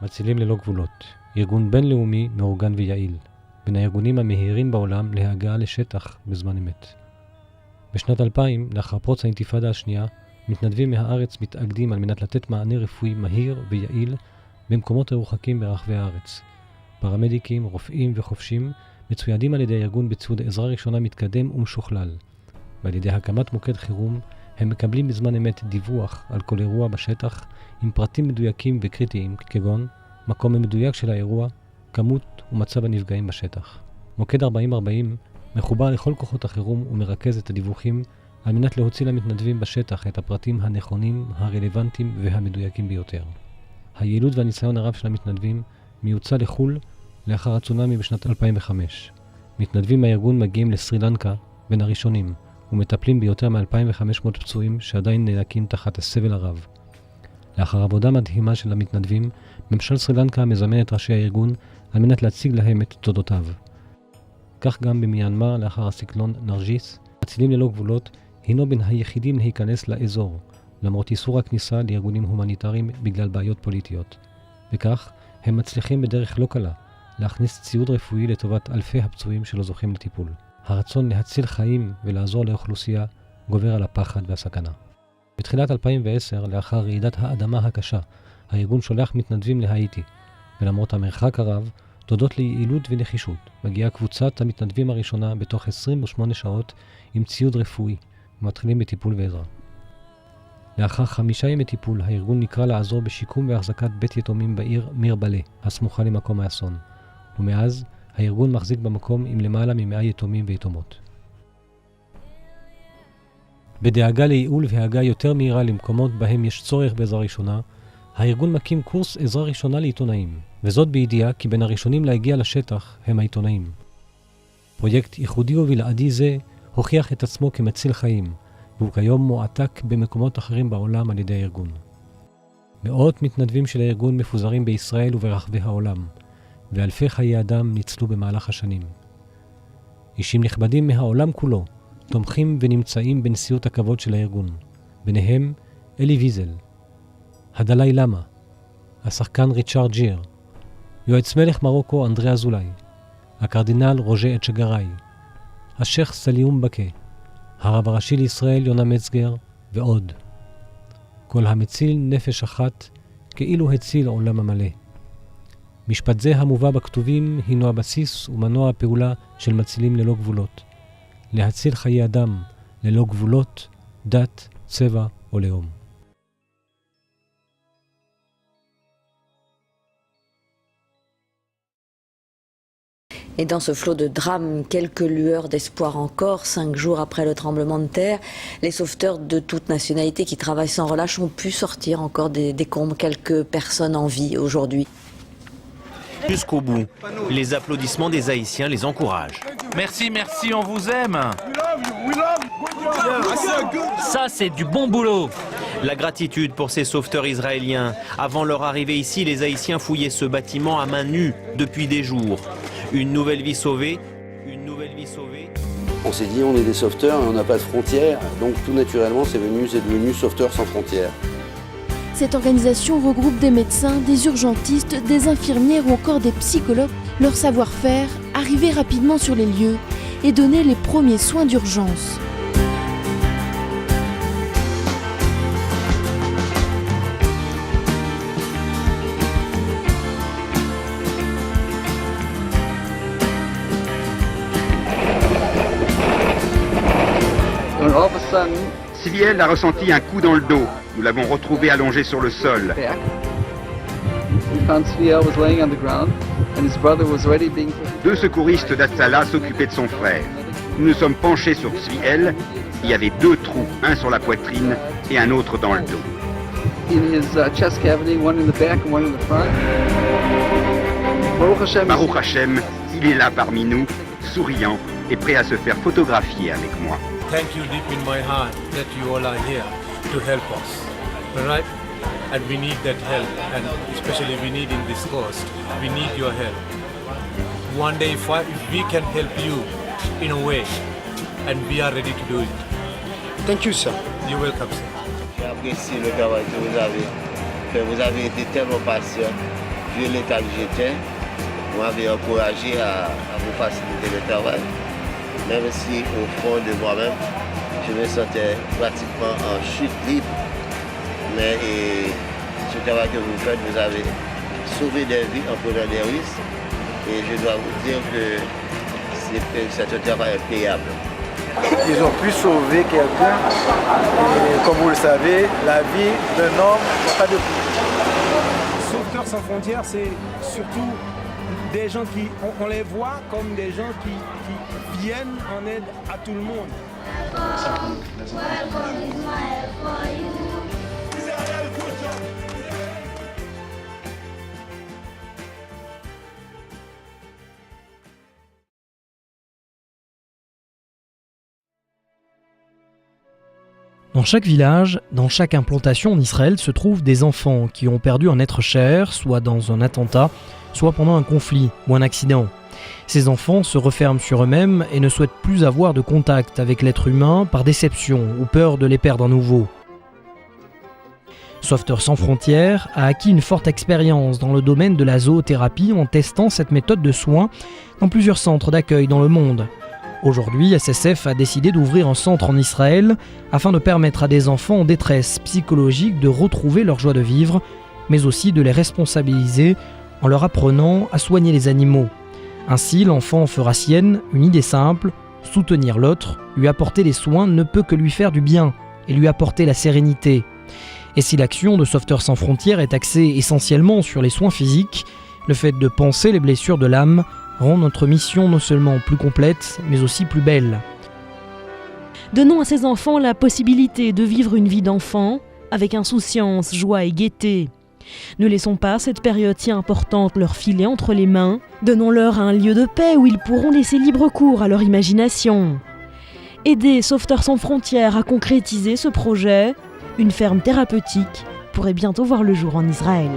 מצילים ללא גבולות, ארגון בינלאומי מאורגן ויעיל, בין הארגונים המהירים בעולם להגעה לשטח בזמן אמת. בשנת 2000, לאחר פרוץ האינתיפאדה השנייה, מתנדבים מהארץ מתאגדים על מנת לתת מענה רפואי מהיר ויעיל במקומות מרוחקים ברחבי הארץ. פרמדיקים, רופאים וחופשים מצוידים על ידי הארגון בציוד עזרה ראשונה מתקדם ומשוכלל, ועל ידי הקמת מוקד חירום הם מקבלים בזמן אמת דיווח על כל אירוע בשטח עם פרטים מדויקים וקריטיים כגון מקום המדויק של האירוע, כמות ומצב הנפגעים בשטח. מוקד 4040 מחובר לכל כוחות החירום ומרכז את הדיווחים על מנת להוציא למתנדבים בשטח את הפרטים הנכונים, הרלוונטיים והמדויקים ביותר. היעילות והניסיון הרב של המתנדבים מיוצא לחול לאחר הצונאמי בשנת 2005. מתנדבים מהארגון מגיעים לסרילנקה בין הראשונים ומטפלים ביותר מ-2,500 פצועים שעדיין נאנקים תחת הסבל הרב. לאחר עבודה מדהימה של המתנדבים, ממשל סרילנקה מזמן את ראשי הארגון על מנת להציג להם את תודותיו. כך גם במיינמר לאחר הסיקלון נרג'יס, מצילים ללא גבולות הינו בין היחידים להיכנס לאזור, למרות איסור הכניסה לארגונים הומניטריים בגלל בעיות פוליטיות. וכך הם מצליחים בדרך לא קלה להכניס ציוד רפואי לטובת אלפי הפצועים שלא זוכים לטיפול. הרצון להציל חיים ולעזור לאוכלוסייה גובר על הפחד והסכנה. בתחילת 2010, לאחר רעידת האדמה הקשה, הארגון שולח מתנדבים להאיטי, ולמרות המרחק הרב, תודות ליעילות ונחישות, מגיעה קבוצת המתנדבים הראשונה בתוך 28 שעות עם ציוד רפואי, ומתחילים בטיפול ועזרה. לאחר 5 ימי טיפול, הארגון נקרא לעזור בשיקום והחזקת בית יתומים בעיר מירבלה, הסמוכה למקום האסון, ומאז הארגון מחזיק במקום עם למעלה מ100 יתומים ויתומות. בדאגה לייעול והגעה יותר מהירה למקומות בהם יש צורך בעזרה ראשונה, הארגון מקים קורס עזרה ראשונה לעיתונאים, וזאת בידיעה כי בין הראשונים להגיע לשטח הם העיתונאים. פרויקט ייחודי ובלעדי זה הוכיח את עצמו כמציל חיים, והוא כיום מועתק במקומות אחרים בעולם על ידי הארגון. מאות מתנדבים של הארגון מפוזרים בישראל וברחבי העולם, ואלפי חיי אדם ניצלו במהלך השנים. אישים נכבדים מהעולם כולו תומכים ונמצאים בנשיאות הכבוד של הארגון, ביניהם אלי ויזל, הדלאי למה, השחקן ריצ'ארד ג'יר, יועץ מלך מרוקו אנדרי אזולאי, הקרדינל רוז'ה אצ'גראי, השייח סליום בקה, הרב הראשי לישראל יונה מצגר ועוד. כל המציל נפש אחת כאילו הציל עולם המלא. משפט זה המובא בכתובים הינו הבסיס ומנוע הפעולה של מצילים ללא גבולות. להציל חיי אדם ללא גבולות, דת, צבע או לאום. Et dans ce flot de drames, quelques lueurs d'espoir encore. 5 jours après le tremblement de terre, les sauveteurs de toute nationalité qui travaillent sans relâche ont pu sortir encore des décombres. Quelques personnes en vie aujourd'hui. Jusqu'au bout, les applaudissements des Haïtiens les encouragent. Merci, merci, on vous aime. Ça, c'est du bon boulot. La gratitude pour ces sauveteurs israéliens. Avant leur arrivée ici, les Haïtiens fouillaient ce bâtiment à main nue depuis des jours. Une nouvelle vie sauvée, une nouvelle vie sauvée. On s'est dit, on est des sauveteurs et on n'a pas de frontières, donc tout naturellement, c'est devenu Sauveteurs sans frontières. Cette organisation regroupe des médecins, des urgentistes, des infirmières ou encore des psychologues. Leur savoir-faire, arriver rapidement sur les lieux et donner les premiers soins d'urgence. Sylviel a ressenti un coup dans le dos. Nous l'avons retrouvé allongé sur le sol. Deux secouristes d'Atsala s'occupaient de son frère. Nous nous sommes penchés sur Sviel. Il y avait 2 trous, un sur la poitrine et un autre dans le dos. Baruch Hashem, il est là parmi nous, souriant et prêt à se faire photographier avec moi. Thank you deep in my heart that you all are here to help us, all right? And we need that help, and especially we need in this coast, we need your help. One day if we can help you in a way, and we are ready to do it. Thank you, sir. You're welcome, sir. J'apprécie le travail que vous avez fait. Vous avez été tellement patient. vu l'état que j'étais, m'avait encouragé à vous faciliter le travail. Même si au fond de moi-même, je me sentais pratiquement en chute libre. Mais ce travail que vous faites, vous avez sauvé des vies en prenant des risques. Et je dois vous dire que c'est un travail payable. Ils ont pu sauver quelqu'un. Et comme vous le savez, la vie d'un homme n'a pas de prix. Sauveteurs sans frontières, c'est surtout des gens qui, on les voit comme des gens qui viennent en aide à tout le monde. Dans chaque village, dans chaque implantation en Israël se trouvent des enfants qui ont perdu un être cher, soit dans un attentat, soit pendant un conflit ou un accident. Ces enfants se referment sur eux-mêmes et ne souhaitent plus avoir de contact avec l'être humain par déception ou peur de les perdre à nouveau. Sauveteurs sans frontières a acquis une forte expérience dans le domaine de la zoothérapie en testant cette méthode de soins dans plusieurs centres d'accueil dans le monde. Aujourd'hui, SSF a décidé d'ouvrir un centre en Israël afin de permettre à des enfants en détresse psychologique de retrouver leur joie de vivre, mais aussi de les responsabiliser en leur apprenant à soigner les animaux. Ainsi, l'enfant fera sienne une idée simple, soutenir l'autre, lui apporter les soins ne peut que lui faire du bien et lui apporter la sérénité. Et si l'action de Sauveteurs sans frontières est axée essentiellement sur les soins physiques, le fait de panser les blessures de l'âme rend notre mission non seulement plus complète, mais aussi plus belle. Donnons à ces enfants la possibilité de vivre une vie d'enfant, avec insouciance, joie et gaieté. Ne laissons pas cette période si importante leur filer entre les mains, donnons-leur un lieu de paix où ils pourront laisser libre cours à leur imagination. Aidez Sauveteurs sans frontières à concrétiser ce projet, une ferme thérapeutique pourrait bientôt voir le jour en Israël.